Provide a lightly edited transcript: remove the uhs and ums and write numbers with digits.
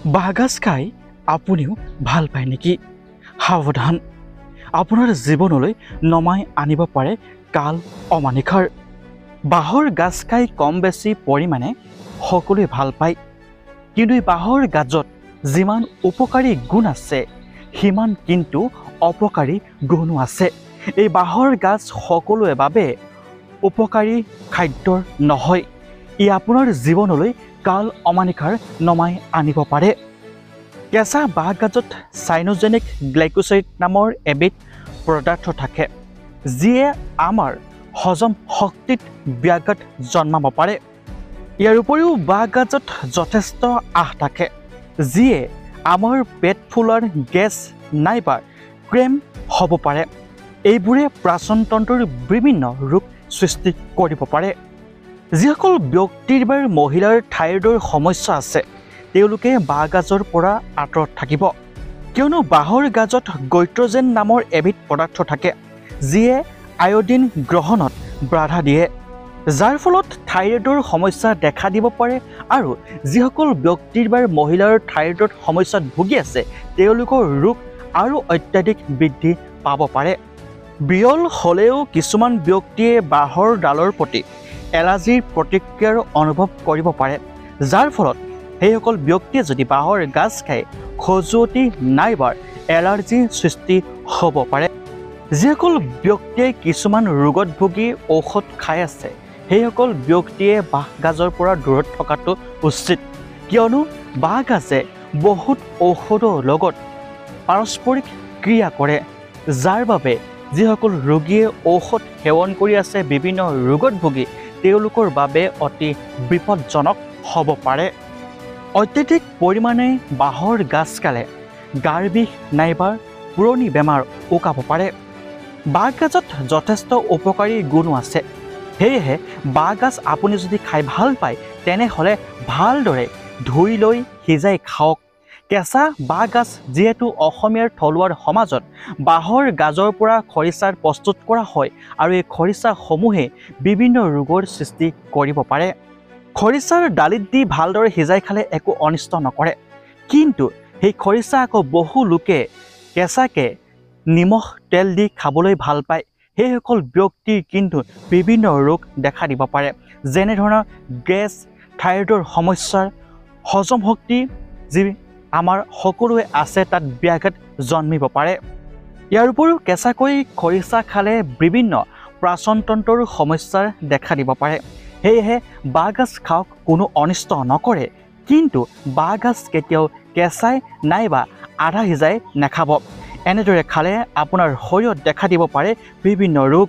বাঁহগাজ খাই আপুনিও ভাল পায় নেকি? সাৱধান, আপোনাৰ জীৱনলৈ নমাই আনিব পাৰে কাল অমানিশাৰ। বাঁহৰ গাজ খাই কম বেছি পৰিমাণে সকলোৱে ভাল পায়, কিন্তু এই বাঁহৰ গাজত যিমান উপকাৰী গুণ আছে সিমান কিন্তু অপকাৰী গুণো আছে। এই বাঁহৰ গাজ সকলোৰে বাবে উপকাৰী খাদ্যৰ নহয়, ই আপোনাৰ জীৱনলৈ কাল অমানিশাৰ নমাই আনিব পাৰে। কেঁচা বাঁহগাজত চাইনোজেনিক গ্লাইকোচাইড নামৰ এবিধ পদাৰ্থ থাকে, যিয়ে আমাৰ হজম শক্তিত ব্যাঘাত জন্মাব পাৰে। ইয়াৰ উপৰিও বাঁহগাজত যথেষ্ট আঁহ থাকে, যিয়ে আমাৰ পেট ফুলাৰ গেছ নাইবা ক্ৰেম্প হ'ব পাৰে। এইবোৰে পাচনতন্ত্ৰৰ বিভিন্ন ৰোগ সৃষ্টি কৰিব পাৰে। যিসকল ব্যক্তিৰ বা মহিলাৰ থাইৰয়ডৰ সমস্যা আছে তেওঁলোকে বাঁহগাজৰ পৰা আঁতৰত থাকিব, কিয়নো বাঁহৰ গাজত গৈট্ৰজেন নামৰ এবিধ পদাৰ্থ থাকে, যিয়ে আয়ডিন গ্ৰহণত বাধা দিয়ে, যাৰ ফলত থাইৰয়ডৰ সমস্যা দেখা দিব পাৰে। আৰু যিসকল ব্যক্তিৰ বা মহিলাৰ থাইৰয়ডৰ সমস্যাত ভুগি আছে তেওঁলোকৰ ৰোগ আৰু অত্যাধিক বৃদ্ধি পাব পাৰে। বিৰল হ'লেও কিছুমান ব্যক্তিয়ে বাঁহৰ ডালৰ প্ৰতি এলাৰ্জিৰ প্ৰতিক্ৰিয়াৰ অনুভৱ কৰিব পাৰে, যাৰ ফলত সেইসকল ব্যক্তিয়ে যদি বাঁহৰ গাজ খায় খজুৱতি নাইবা এলাৰ্জিৰ সৃষ্টি হ'ব পাৰে। যিসকল ব্যক্তিয়ে কিছুমান ৰোগত ভুগি ঔষধ খাই আছে সেইসকল ব্যক্তিয়ে বাঁহগাজৰ পৰা দূৰত থকাটো উচিত, কিয়নো বাঁহগাজে বহুত ঔষধৰ লগত পাৰস্পৰিক ক্ৰিয়া কৰে, যাৰ বাবে যিসকল ৰোগীয়ে ঔষধ সেৱন কৰি আছে বিভিন্ন ৰোগত ভুগি তেওঁলোকৰ বাবে অতি বিপদজনক হ'ব পাৰে। অত্যাধিক পৰিমাণে বাঁহৰ গাজ খালে গাৰ বিষ নাইবা পুৰণি বেমাৰ উকাব পাৰে। বাঁহগাজত যথেষ্ট উপকাৰী গুণো আছে, সেয়েহে বাঁহগাজ আপুনি যদি খাই ভাল পায় তেনেহ'লে ভালদৰে ধুই লৈ সিজাই খাওক। কেঁচা বাঁহগাজ যিহেতু অসমীয়াৰ থলুৱা সমাজত বাঁহৰ গাজৰ পৰা খৰিচা প্ৰস্তুত কৰা হয় আৰু এই খৰিচাসমূহে বিভিন্ন ৰোগৰ সৃষ্টি কৰিব পাৰে। খৰিচাৰ দালিত দি ভালদৰে সিজাই খালে একো অনিষ্ট নকৰে, কিন্তু সেই খৰিচা আকৌ বহু লোকে কেঁচাকৈ নিমখ তেল দি খাবলৈ ভাল পায়। সেইসকল ব্যক্তিৰ কিন্তু বিভিন্ন ৰোগ দেখা দিব পাৰে, যেনেধৰণৰ গেছ, থাইৰয়ডৰ সমস্যাৰ, হজম শক্তি যি আমাৰ সকলোৱে আছে তাত ব্যাঘাত জন্মিব পাৰে। ইয়াৰ উপৰিও কেঁচাকৈ খৰিচা খালে বিভিন্ন পাচনতন্ত্ৰৰ সমস্যাৰ দেখা দিব পাৰে। সেয়েহে বাঁহগাজ খাওক, কোনো অনিষ্ট নকৰে, কিন্তু বাঁহগাজ কেতিয়াও কেঁচাই নাইবা আধা সিজাই নাখাব। এনেদৰে খালে আপোনাৰ শৰীৰত দেখা দিব পাৰে বিভিন্ন ৰোগ।